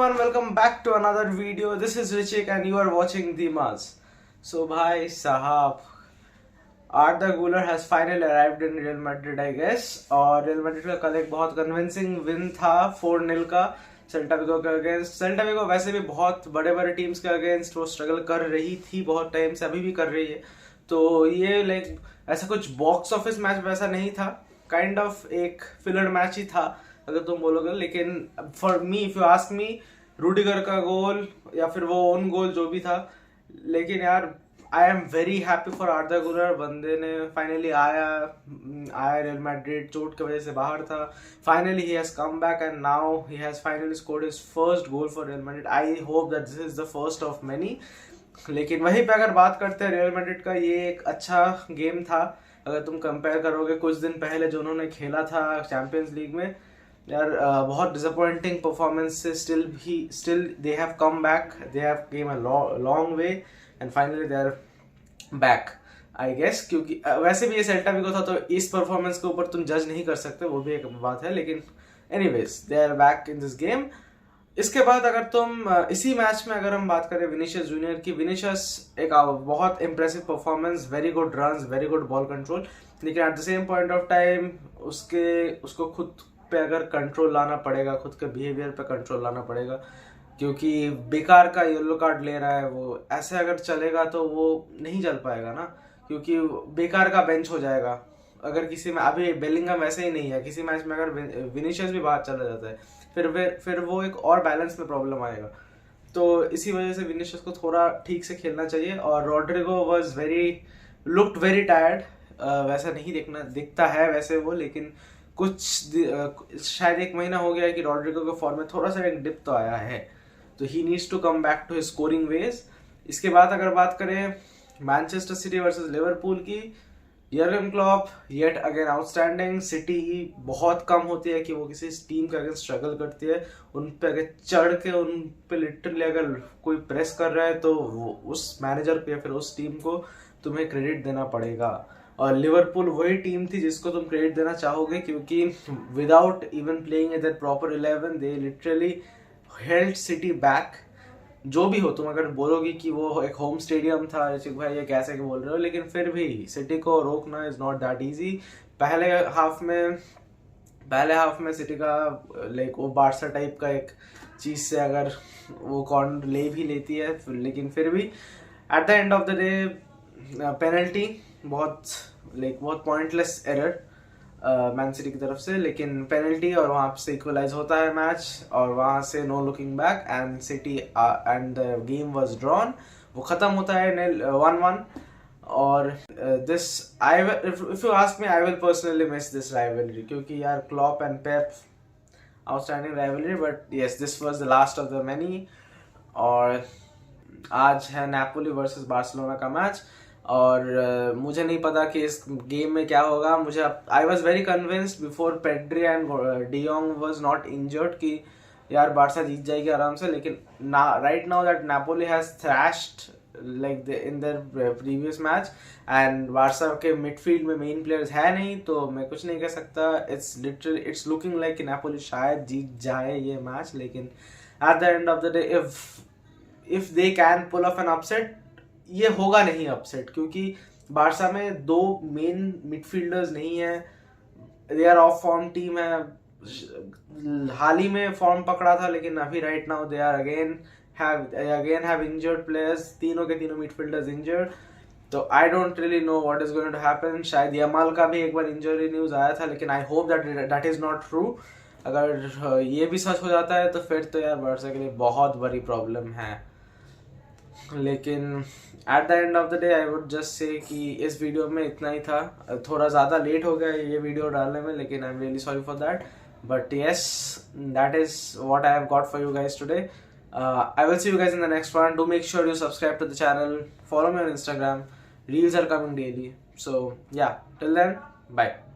everyone, welcome back to another video. This is Richik and you are watching Dimas. So bhai sahab, Arda Güler has finally arrived in Real Madrid I guess. और Real Madrid का कल एक बहुत convincing win था 4-0 का Celta विगो के against. Celta विगो वैसे भी बहुत बड़े बड़े टीम्स के अगेंस्ट वो स्ट्रगल कर रही थी बहुत टाइम से, अभी भी कर रही है. तो ये लाइक ऐसा कुछ बॉक्स ऑफिस मैच वैसा नहीं था, काइंड ऑफ एक फिलर मैच ही था अगर तुम बोलोगे. लेकिन for me, if you ask me, Rudiger का गोल या फिर वो ओन गोल जो भी था, लेकिन यार I am very happy for आर्दा गुलर. बंदे ने फाइनली आया रियल मैड्रिड, चोट की वजह से बाहर था. Finally he has come back and now he has finally scored his first goal for real Madrid. I hope that this is the first of many. लेकिन वहीं पे अगर बात करते हैं रियल मैड्रिड का, ये एक अच्छा गेम था अगर तुम कंपेयर करोगे कुछ दिन पहले जो उन्होंने खेला था चैंपियंस लीग में. यार बहुत डिसअपॉइंटिंग परफॉर्मेंस से still they have come back, they have came a long way and finally they are back I guess. क्योंकि वैसे भी ये सेल्टा विगो था तो इस परफॉर्मेंस के ऊपर तुम जज नहीं कर सकते, वो भी एक बात है. लेकिन anyways they are back in this game. इसके बाद अगर तुम इसी मैच में अगर हम बात करें विनीशियस जूनियर की, विनीशियस एक बहुत impressive performance, very good runs, very good ball control. लेकिन at the same point of time उसको खुद पे अगर कंट्रोल लाना पड़ेगा, खुद के बिहेवियर पे कंट्रोल लाना पड़ेगा. क्योंकि बेकार का येलो कार्ड ले रहा है, वो ऐसे अगर चलेगा तो वो नहीं चल पाएगा ना, क्योंकि बेकार का बेंच हो जाएगा. अगर किसी में अभी बेलिंगम वैसे ही नहीं है, किसी मैच में अगर विनीशियस भी बाहर चला जाता है फिर वो एक और बैलेंस में प्रॉब्लम आएगा. तो इसी वजह से विनीशियस को थोड़ा ठीक से खेलना चाहिए. और Rodrigo was looked very tired. वैसा नहीं दिखता है वैसे वो, लेकिन कुछ शायद एक महीना हो गया है कि रॉड्रिगो के फॉर्म में थोड़ा सा एक डिप तो आया है. तो he needs to come back to his scoring ways. इसके बाद अगर बात करें मैनचेस्टर सिटी वर्सेस लिवरपूल की, Jurgen Klopp yet again outstanding. City बहुत कम होती है कि वो किसी टीम के अगेंस्ट स्ट्रगल करती है. उन पे अगर चढ़ के उन पे लिटरली अगर कोई प्रेस कर रहा है तो उस मैनेजर को या फिर उस टीम को तुम्हें क्रेडिट देना पड़ेगा. और लिवरपूल वही टीम थी जिसको तुम क्रेडिट देना चाहोगे, क्योंकि without even playing in that proper 11 they literally held city back. जो भी हो, तुम अगर बोलोगे कि वो एक होम स्टेडियम था, ऋषिक भाई ये कैसे बोल रहे हो, लेकिन फिर भी सिटी को रोकना इज नॉट दैट इजी. पहले हाफ में सिटी का लाइक वो बार्सा टाइप का एक चीज से अगर वो कॉर्नर ले भी लेती है, लेकिन फिर भी eight the end of the day penalty बहुत पॉइंटलेस एरर मैन सिटी की तरफ से. लेकिन पेनल्टी और वहां से इक्वलाइज होता है मैच, और वहां से no looking back and City and the game was drawn. वो खत्म होता है 1-1. और this if you ask me, I will personally miss this rivalry, क्योंकि यार Klopp and Pep outstanding rivalry. But yes, this was the last of the many. और आज है नेपोली वर्सेस बार्सिलोना का मैच. और मुझे नहीं पता कि इस गेम में क्या होगा. I was very convinced before Pedri and de Jong was not injured कि यार बार्सा जीत जाएगी आराम से. लेकिन right now that Napoli has thrashed like in their previous match, and Barca के मिडफील्ड में मेन प्लेयर्स है नहीं, तो मैं कुछ नहीं कह सकता. इट्स लुकिंग लाइक कि नेपोली शायद जीत जाए ये मैच. लेकिन at the end of the day if they can pull of an upset, ये होगा नहीं अपसेट, क्योंकि बार्सा में दो मेन मिडफील्डर्स नहीं है. They are off form team है. हाल ही में फॉर्म पकड़ा था, लेकिन अभी right now they are again have injured players. तीनों के तीनों मिडफील्डर्स इंजर्ड. तो I don't really know what is going to happen. शायद यमाल का भी एक बार इंजरी न्यूज आया था, लेकिन I hope that is not true. अगर ये भी सच हो जाता है तो फिर तो यार बार्सा के लिए बहुत बड़ी प्रॉब्लम है. लेकिन at the end of the day I would just say कि इस वीडियो में इतना ही था. थोड़ा ज़्यादा लेट हो गया ये वीडियो डालने में, लेकिन I am really sorry for that. But yes, that is what I have got for you guys today. I will see you guys in the next one. Do make sure you subscribe to the channel, follow me on Instagram. Reels are coming daily. So yeah, till then, bye.